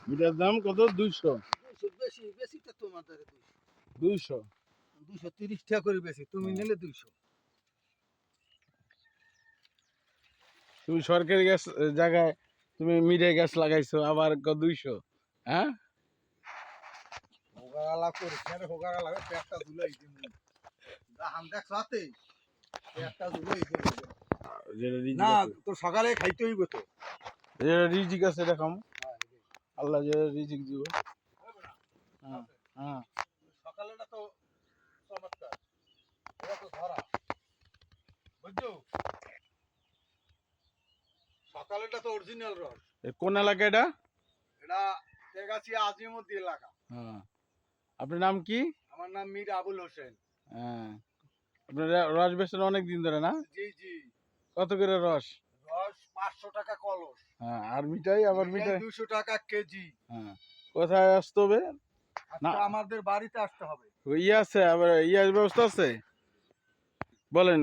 এটার দাম কত? 200। বেশি বেশিটা তোমার দ্বারা 200 230 টাকা করে বেশি, তুমি নিলে 200। তুমি সরকারি গাছ জায়গায় তুমি মিঠে গাছ লাগাইছো, আবার 200? হ্যাঁ, হোগালা করে কেন হোগালা লাগে? পেটটা ধুলাই দিন দাহান দেখ সাথে পেটটা ধুলাই দিন যেটা রিজিক না, আছে, তো সকালে খাইতে হইব তো। যেটা রিজিক আছে দেখাম, আল্লাহ যে রিজিক দিব। হ্যাঁ হ্যাঁ, সকালেটা তো চমৎকার, এটা তো ধরা বুঝছো, সকালেটা তো অরিজিনাল রস। কোন এলাকা এটা? এটা তেগাছি আজিমুদ্দি এলাকা। হ্যাঁ, আপনার নাম কি? আমার নাম মীর আবুল হোসেন। হ্যাঁ, আপনার রস বেচেন অনেক দিন ধরে না? জি জি। কত করে রস? রস 500 টাকা কলস। হ্যাঁ, আর মিঠাই? আবার মিঠাই 200 টাকা কেজি। হ্যাঁ, কোথায় আসতে হবে? না, আজকে আমাদের বাড়িতে আসতে হবে। ইয়ে আছে, আবার ইয়ার ব্যবস্থা আছে, বলেন।